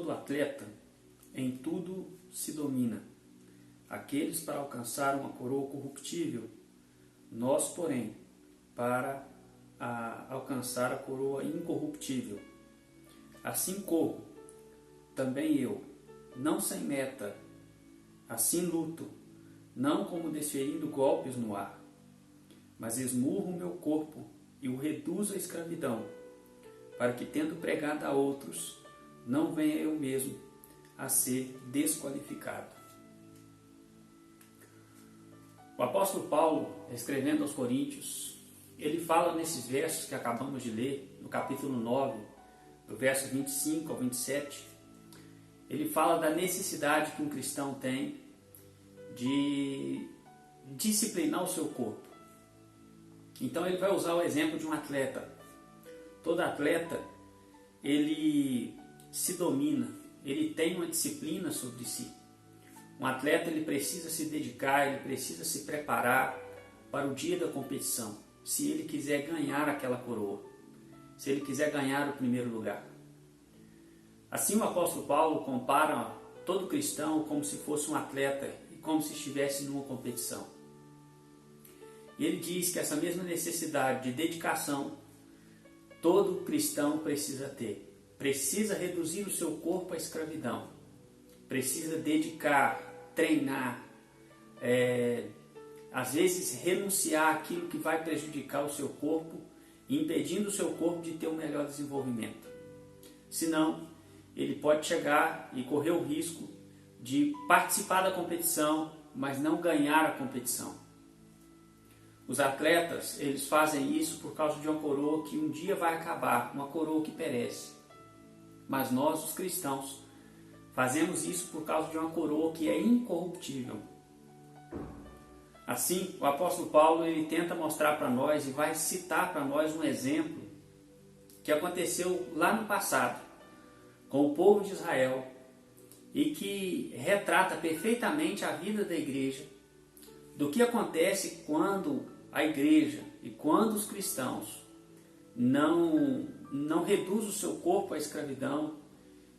todo atleta, em tudo se domina. Aqueles para alcançar uma coroa corruptível, nós, porém, para alcançar a coroa incorruptível. Assim corro, também eu, não sem meta, assim luto, não como desferindo golpes no ar, mas esmurro o meu corpo e o reduzo à escravidão, para que, tendo pregado a outros, não venha eu mesmo a ser desqualificado. O apóstolo Paulo, escrevendo aos Coríntios, ele fala nesses versos que acabamos de ler, no capítulo 9, do verso 25 ao 27, ele fala da necessidade que um cristão tem de disciplinar o seu corpo. Então ele vai usar o exemplo de um atleta. Todo atleta, ele se domina, ele tem uma disciplina sobre si. Um atleta, ele precisa se dedicar, ele precisa se preparar para o dia da competição, se ele quiser ganhar aquela coroa, se ele quiser ganhar o primeiro lugar. Assim o apóstolo Paulo compara todo cristão como se fosse um atleta e como se estivesse numa competição. E ele diz que essa mesma necessidade de dedicação todo cristão precisa ter. Precisa reduzir o seu corpo à escravidão. Precisa dedicar, treinar, às vezes renunciar àquilo que vai prejudicar o seu corpo, impedindo o seu corpo de ter um melhor desenvolvimento. Senão, ele pode chegar e correr o risco de participar da competição, mas não ganhar a competição. Os atletas, eles fazem isso por causa de uma coroa que um dia vai acabar, uma coroa que perece. Mas nós, os cristãos, fazemos isso por causa de uma coroa que é incorruptível. Assim, o apóstolo Paulo ele tenta mostrar para nós e vai citar para nós um exemplo que aconteceu lá no passado com o povo de Israel e que retrata perfeitamente a vida da igreja, do que acontece quando a igreja e quando os cristãos não reduzem o seu corpo à escravidão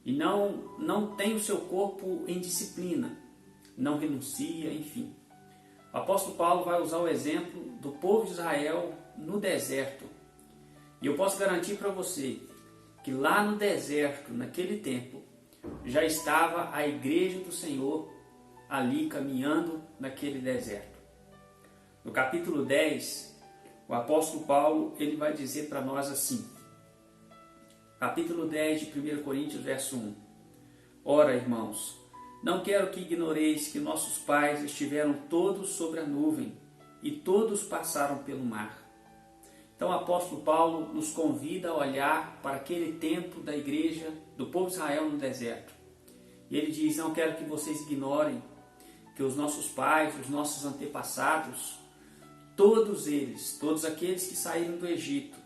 e não tem o seu corpo em disciplina, não renuncia, enfim. O apóstolo Paulo vai usar o exemplo do povo de Israel no deserto. E eu posso garantir para você que lá no deserto, naquele tempo, já estava a igreja do Senhor ali caminhando naquele deserto. No capítulo 10, o apóstolo Paulo ele vai dizer para nós assim, capítulo 10 de 1 Coríntios, verso 1. Ora, irmãos, não quero que ignoreis que nossos pais estiveram todos sobre a nuvem e todos passaram pelo mar. Então o apóstolo Paulo nos convida a olhar para aquele tempo da igreja, do povo de Israel no deserto. E ele diz, não quero que vocês ignorem que os nossos pais, os nossos antepassados, todos eles, todos aqueles que saíram do Egito,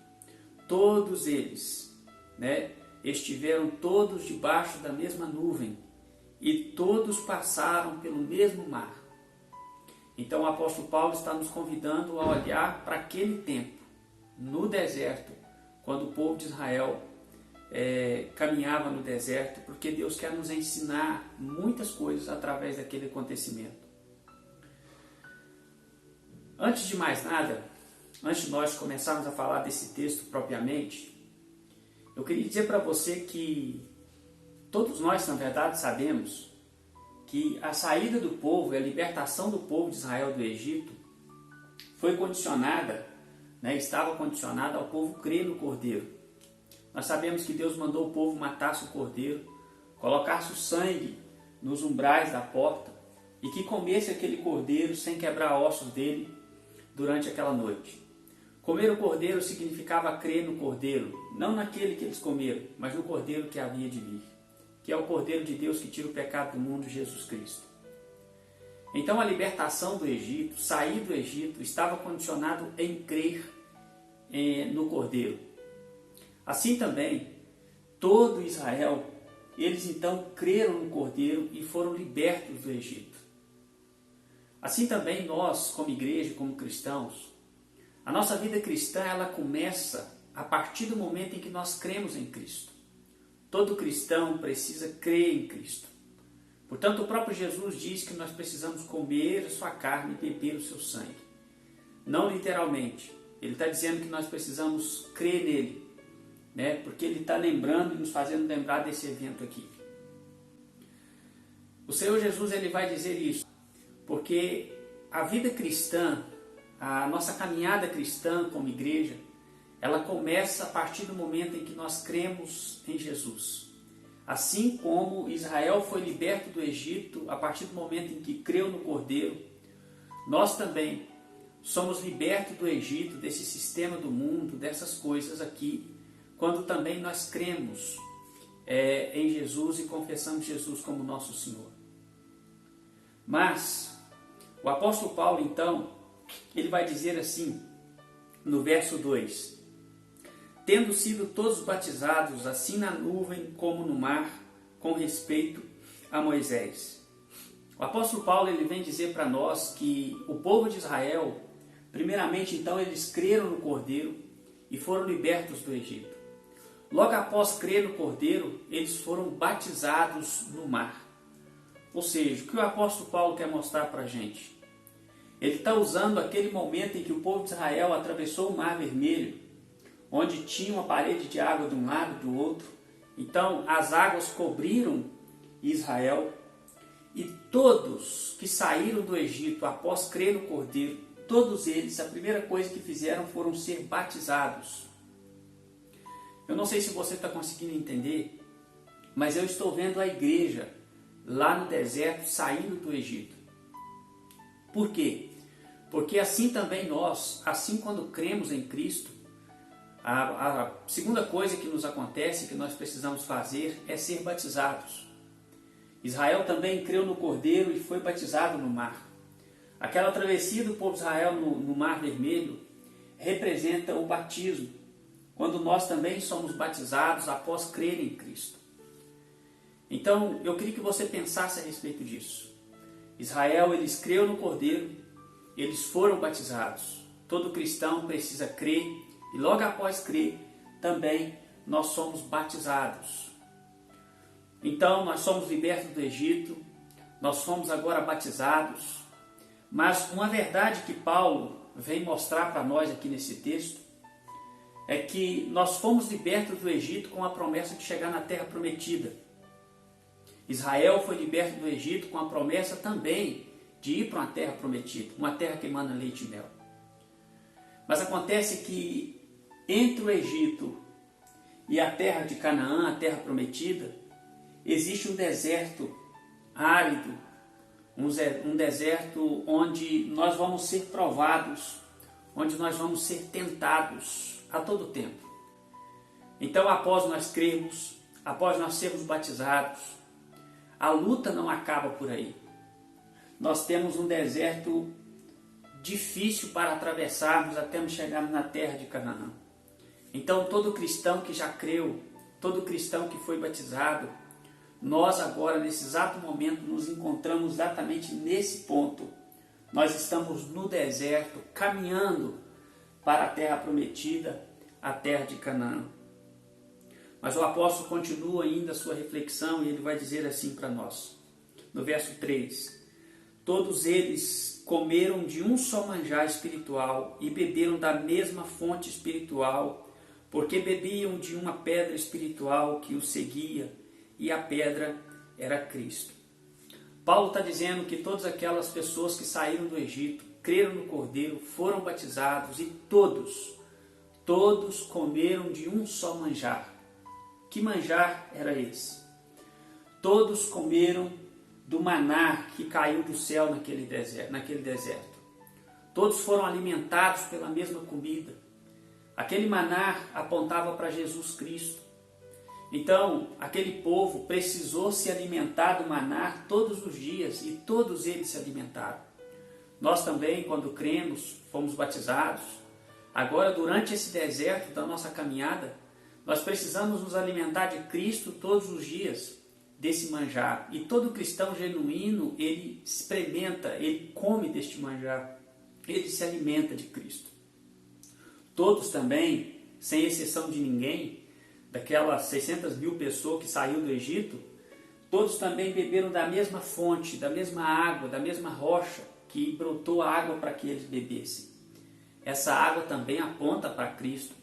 todos eles, estiveram todos debaixo da mesma nuvem e todos passaram pelo mesmo mar. Então o apóstolo Paulo está nos convidando a olhar para aquele tempo, no deserto, quando o povo de Israel caminhava no deserto, porque Deus quer nos ensinar muitas coisas através daquele acontecimento. Antes de mais nada, antes de nós começarmos a falar desse texto propriamente, eu queria dizer para você que todos nós, na verdade, sabemos que a saída do povo e a libertação do povo de Israel do Egito foi condicionada, estava condicionada ao povo crer no Cordeiro. Nós sabemos que Deus mandou o povo matasse o Cordeiro, colocasse o sangue nos umbrais da porta e que comesse aquele Cordeiro sem quebrar ossos dele durante aquela noite. Comer o Cordeiro significava crer no Cordeiro, não naquele que eles comeram, mas no Cordeiro que havia de vir, que é o Cordeiro de Deus que tira o pecado do mundo, Jesus Cristo. Então a libertação do Egito, sair do Egito, estava condicionado em crer no Cordeiro. Assim também, todo Israel, eles então creram no Cordeiro e foram libertos do Egito. Assim também nós, como igreja, como cristãos, a nossa vida cristã ela começa a partir do momento em que nós cremos em Cristo. todo cristão precisa crer em Cristo. Portanto, o próprio Jesus diz que nós precisamos comer a sua carne e beber o seu sangue. Não literalmente. Ele está dizendo que nós precisamos crer nele, né? Porque ele está lembrando e nos fazendo lembrar desse evento aqui. O Senhor Jesus ele vai dizer isso, porque a vida cristã, a nossa caminhada cristã como igreja, ela começa a partir do momento em que nós cremos em Jesus. Assim como Israel foi liberto do Egito a partir do momento em que creu no Cordeiro, nós também somos libertos do Egito, desse sistema do mundo, dessas coisas aqui, quando também nós cremos em Jesus e confessamos Jesus como nosso Senhor. Mas o apóstolo Paulo, então, ele vai dizer assim, no verso 2: tendo sido todos batizados, assim na nuvem como no mar, com respeito a Moisés. O apóstolo Paulo ele vem dizer para nós que o povo de Israel, primeiramente então eles creram no Cordeiro e foram libertos do Egito. Logo após crer no Cordeiro, eles foram batizados no mar. Ou seja, o que o apóstolo Paulo quer mostrar para a gente? Ele está usando aquele momento em que o povo de Israel atravessou o Mar Vermelho, onde tinha uma parede de água de um lado e do outro. Então as águas cobriram Israel e todos que saíram do Egito após crer no Cordeiro, todos eles, a primeira coisa que fizeram foram ser batizados. Eu não sei se você está conseguindo entender, mas eu estou vendo a igreja lá no deserto saindo do Egito. Por quê? Porque assim também nós, assim quando cremos em Cristo, a segunda coisa que nos acontece, que nós precisamos fazer, é ser batizados. Israel também creu no Cordeiro e foi batizado no mar. Aquela travessia do povo de Israel no Mar Vermelho representa o batismo, quando nós também somos batizados após crer em Cristo. Então, eu queria que você pensasse a respeito disso. Israel, eles creu no Cordeiro, eles foram batizados. Todo cristão precisa crer e logo após crer, também nós somos batizados. Então, nós somos libertos do Egito, nós fomos agora batizados. Mas uma verdade que Paulo vem mostrar para nós aqui nesse texto é que nós fomos libertos do Egito com a promessa de chegar na terra prometida. Israel foi liberto do Egito com a promessa também de ir para uma terra prometida, uma terra que emana leite e mel. Mas acontece que entre o Egito e a terra de Canaã, a terra prometida, existe um deserto árido, um deserto onde nós vamos ser provados, onde nós vamos ser tentados a todo tempo. Então, após nós crermos, após nós sermos batizados, a luta não acaba por aí. Nós temos um deserto difícil para atravessarmos até chegarmos na terra de Canaã. Então, todo cristão que já creu, todo cristão que foi batizado, nós agora, nesse exato momento, nos encontramos exatamente nesse ponto. Nós estamos no deserto, caminhando para a terra prometida, a terra de Canaã. Mas o apóstolo continua ainda a sua reflexão e ele vai dizer assim para nós, no verso 3: todos eles comeram de um só manjar espiritual e beberam da mesma fonte espiritual, porque bebiam de uma pedra espiritual que os seguia, e a pedra era Cristo. Paulo está dizendo que todas aquelas pessoas que saíram do Egito, creram no Cordeiro, foram batizados e todos comeram de um só manjar. Que manjar era esse? Todos comeram do maná que caiu do céu naquele deserto. Todos foram alimentados pela mesma comida. Aquele maná apontava para Jesus Cristo. Então, aquele povo precisou se alimentar do maná todos os dias e todos eles se alimentaram. Nós também, quando cremos, fomos batizados. Agora, durante esse deserto da nossa caminhada, nós precisamos nos alimentar de Cristo todos os dias, desse manjar. E todo cristão genuíno, ele experimenta, ele come deste manjar, ele se alimenta de Cristo. Todos também, sem exceção de ninguém, daquelas 600 mil pessoas que saiu do Egito, todos também beberam da mesma fonte, da mesma água, da mesma rocha que brotou a água para que eles bebessem. Essa água também aponta para Cristo.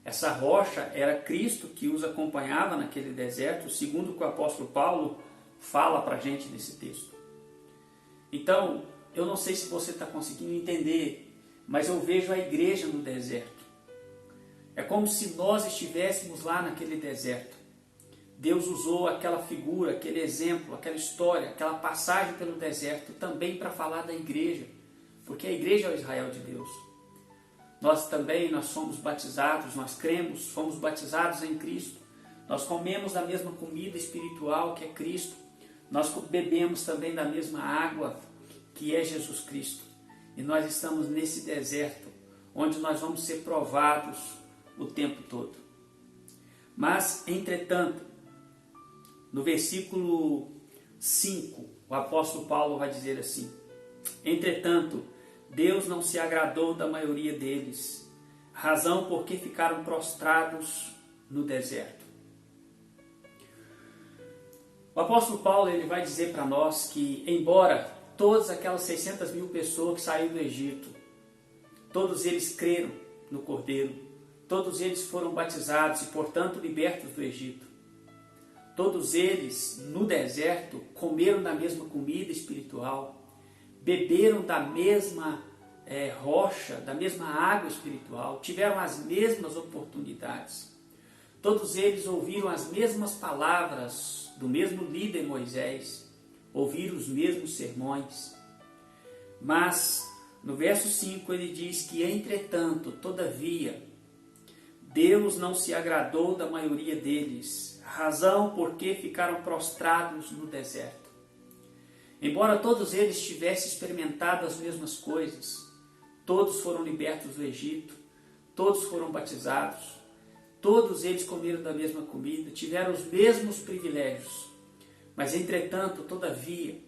Essa rocha era Cristo que os acompanhava naquele deserto, segundo o que o apóstolo Paulo fala para a gente nesse texto. Então, eu não sei se você está conseguindo entender, mas eu vejo a igreja no deserto. É como se nós estivéssemos lá naquele deserto. Deus usou aquela figura, aquele exemplo, aquela história, aquela passagem pelo deserto também para falar da igreja, porque a igreja é o Israel de Deus. Nós somos batizados, nós cremos, fomos batizados em Cristo. Nós comemos da mesma comida espiritual que é Cristo. Nós bebemos também da mesma água que é Jesus Cristo. E nós estamos nesse deserto, onde nós vamos ser provados o tempo todo. Mas, entretanto, no versículo 5, o apóstolo Paulo vai dizer assim: entretanto, Deus não se agradou da maioria deles, razão porque ficaram prostrados no deserto. O apóstolo Paulo ele vai dizer para nós que, embora todas aquelas 600 mil pessoas que saíram do Egito, todos eles creram no Cordeiro, todos eles foram batizados e, portanto, libertos do Egito. Todos eles, no deserto, comeram da mesma comida espiritual, beberam da mesma rocha, da mesma água espiritual, tiveram as mesmas oportunidades. Todos eles ouviram as mesmas palavras do mesmo líder Moisés, ouviram os mesmos sermões. Mas, no verso 5, ele diz que, entretanto, todavia, Deus não se agradou da maioria deles, razão porque ficaram prostrados no deserto. Embora todos eles tivessem experimentado as mesmas coisas, todos foram libertos do Egito, todos foram batizados, todos eles comeram da mesma comida, tiveram os mesmos privilégios. Mas, entretanto, todavia,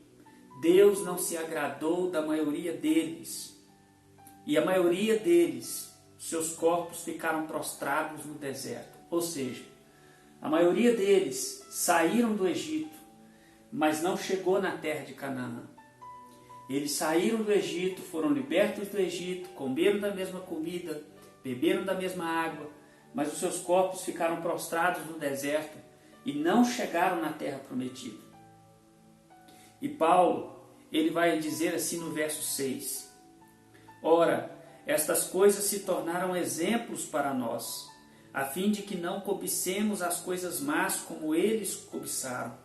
Deus não se agradou da maioria deles. E a maioria deles, seus corpos ficaram prostrados no deserto. Ou seja, a maioria deles saíram do Egito, mas não chegou na terra de Canaã. Eles saíram do Egito, foram libertos do Egito, comeram da mesma comida, beberam da mesma água, mas os seus corpos ficaram prostrados no deserto e não chegaram na terra prometida. E Paulo, ele vai dizer assim no verso 6: ora, estas coisas se tornaram exemplos para nós, a fim de que não cobicemos as coisas más como eles cobiçaram.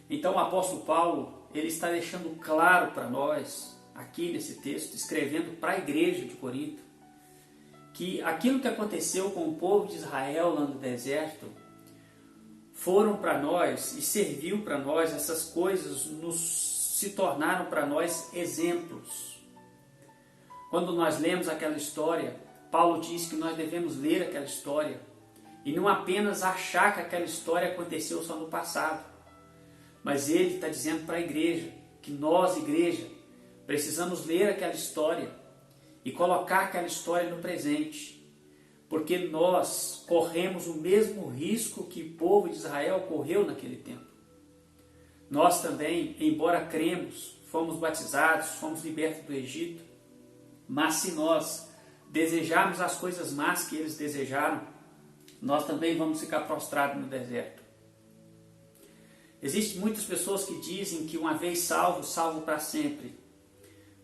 Então o apóstolo Paulo, ele está deixando claro para nós, aqui nesse texto, escrevendo para a igreja de Corinto, que aquilo que aconteceu com o povo de Israel lá no deserto, foram para nós e serviu para nós, essas coisas se tornaram para nós exemplos. Quando nós lemos aquela história, Paulo diz que nós devemos ler aquela história e não apenas achar que aquela história aconteceu só no passado. Mas ele está dizendo para a igreja que nós, igreja, precisamos ler aquela história e colocar aquela história no presente. Porque nós corremos o mesmo risco que o povo de Israel correu naquele tempo. Nós também, embora cremos, fomos batizados, fomos libertos do Egito, mas se nós desejarmos as coisas más que eles desejaram, nós também vamos ficar prostrados no deserto. Existem muitas pessoas que dizem que uma vez salvo, salvo para sempre.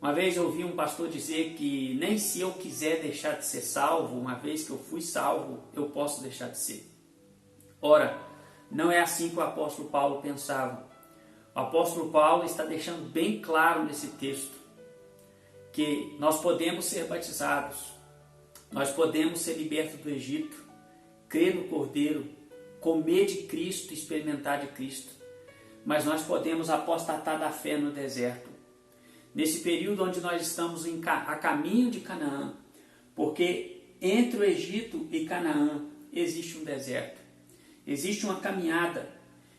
Uma vez eu ouvi um pastor dizer que nem se eu quiser deixar de ser salvo, uma vez que eu fui salvo, eu posso deixar de ser. Ora, não é assim que o apóstolo Paulo pensava. O apóstolo Paulo está deixando bem claro nesse texto que nós podemos ser batizados, nós podemos ser libertos do Egito, crer no Cordeiro, comer de Cristo e experimentar de Cristo, mas nós podemos apostatar da fé no deserto. Nesse período onde nós estamos a caminho de Canaã, porque entre o Egito e Canaã existe um deserto, existe uma caminhada,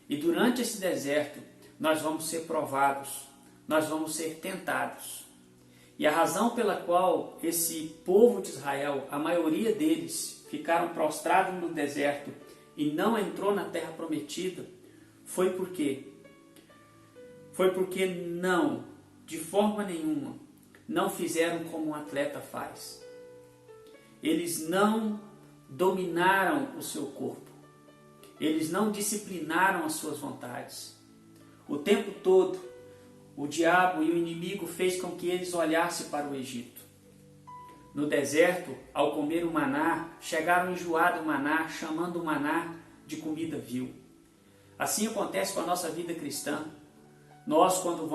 e durante esse deserto nós vamos ser provados, nós vamos ser tentados. E a razão pela qual esse povo de Israel, a maioria deles, ficaram prostrados no deserto e não entrou na terra prometida, foi porque não, de forma nenhuma, não fizeram como um atleta faz. Eles não dominaram o seu corpo. Eles não disciplinaram as suas vontades. O tempo todo, o diabo e o inimigo fez com que eles olhassem para o Egito. No deserto, ao comer o maná, chegaram enjoados do maná, chamando o maná de comida vil. Assim acontece com a nossa vida cristã. Nós, quando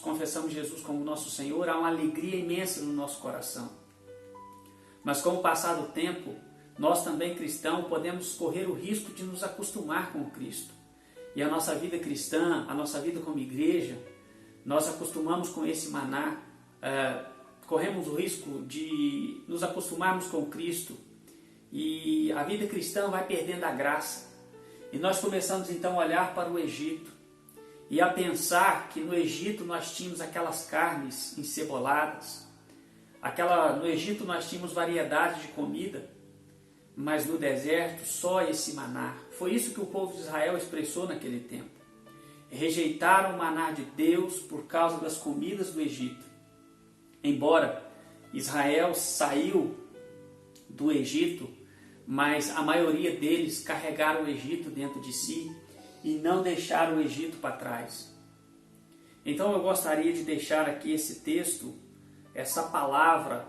confessamos Jesus como nosso Senhor, há uma alegria imensa no nosso coração. Mas com o passar do tempo, nós também cristãos podemos correr o risco de nos acostumar com Cristo. E a nossa vida cristã, a nossa vida como igreja, nós acostumamos com esse maná, corremos o risco de nos acostumarmos com Cristo e a vida cristã vai perdendo a graça. E nós começamos então a olhar para o Egito e a pensar que no Egito nós tínhamos aquelas carnes enceboladas, no Egito nós tínhamos variedade de comida, mas no deserto só esse maná. Foi isso que o povo de Israel expressou naquele tempo. Rejeitaram o maná de Deus por causa das comidas do Egito. Embora Israel saiu do Egito, mas a maioria deles carregaram o Egito dentro de si e não deixaram o Egito para trás. Então eu gostaria de deixar aqui esse texto, essa palavra,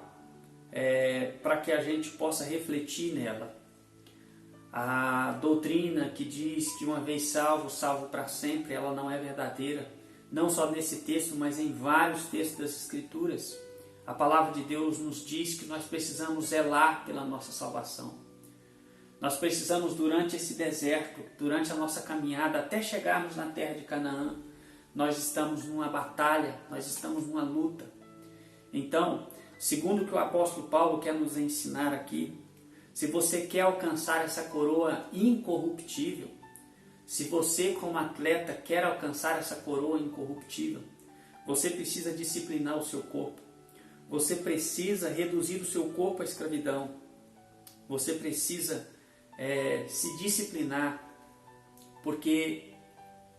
para que a gente possa refletir nela. A doutrina que diz que uma vez salvo, salvo para sempre, ela não é verdadeira, não só nesse texto, mas em vários textos das Escrituras. A palavra de Deus nos diz que nós precisamos zelar pela nossa salvação. Nós precisamos, durante esse deserto, durante a nossa caminhada, até chegarmos na terra de Canaã, nós estamos numa batalha, nós estamos numa luta. Então, segundo o que o apóstolo Paulo quer nos ensinar aqui, se você quer alcançar essa coroa incorruptível, se você como atleta quer alcançar essa coroa incorruptível, você precisa disciplinar o seu corpo. Você precisa reduzir o seu corpo à escravidão. Você precisa se disciplinar, porque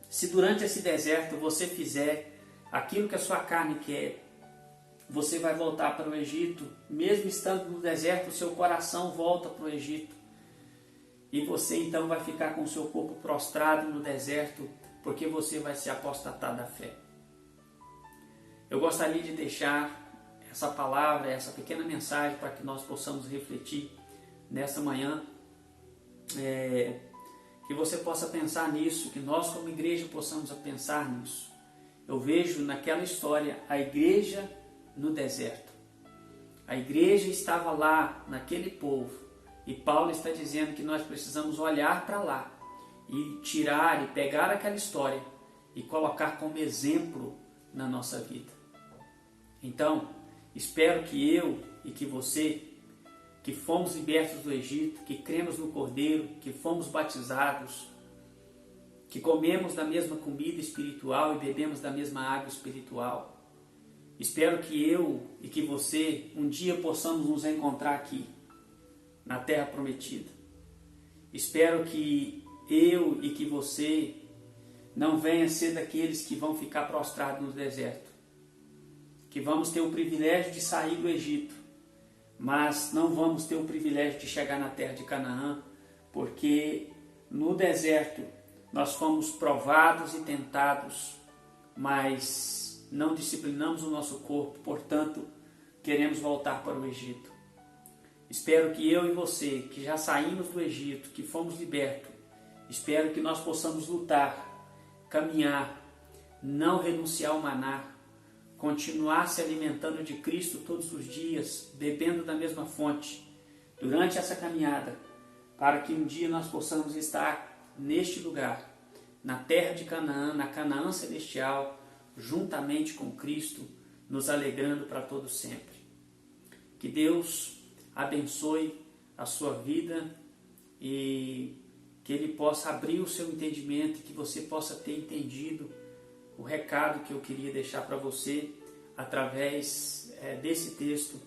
se durante esse deserto você fizer aquilo que a sua carne quer, você vai voltar para o Egito. Mesmo estando no deserto, o seu coração volta para o Egito. E você então vai ficar com o seu corpo prostrado no deserto, porque você vai se apostatar da fé. Eu gostaria de deixar essa palavra, essa pequena mensagem para que nós possamos refletir nessa manhã, que você possa pensar nisso, que nós como igreja possamos pensar nisso. Eu vejo naquela história a igreja no deserto. A igreja estava lá, naquele povo, e Paulo está dizendo que nós precisamos olhar para lá e tirar e pegar aquela história e colocar como exemplo na nossa vida. Então, espero que eu e que você, que fomos libertos do Egito, que cremos no Cordeiro, que fomos batizados, que comemos da mesma comida espiritual e bebemos da mesma água espiritual, espero que eu e que você um dia possamos nos encontrar aqui, na Terra Prometida. Espero que eu e que você não venha ser daqueles que vão ficar prostrados no deserto, que vamos ter o privilégio de sair do Egito, mas não vamos ter o privilégio de chegar na terra de Canaã, porque no deserto nós fomos provados e tentados, mas não disciplinamos o nosso corpo, portanto, queremos voltar para o Egito. Espero que eu e você, que já saímos do Egito, que fomos libertos, espero que nós possamos lutar, caminhar, não renunciar ao maná, continuar se alimentando de Cristo todos os dias, bebendo da mesma fonte, durante essa caminhada, para que um dia nós possamos estar neste lugar, na terra de Canaã, na Canaã celestial, juntamente com Cristo, nos alegrando para todo sempre. Que Deus abençoe a sua vida e que Ele possa abrir o seu entendimento, que você possa ter entendido o recado que eu queria deixar para você através desse texto,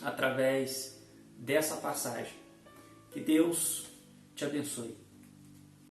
através dessa passagem. Que Deus te abençoe.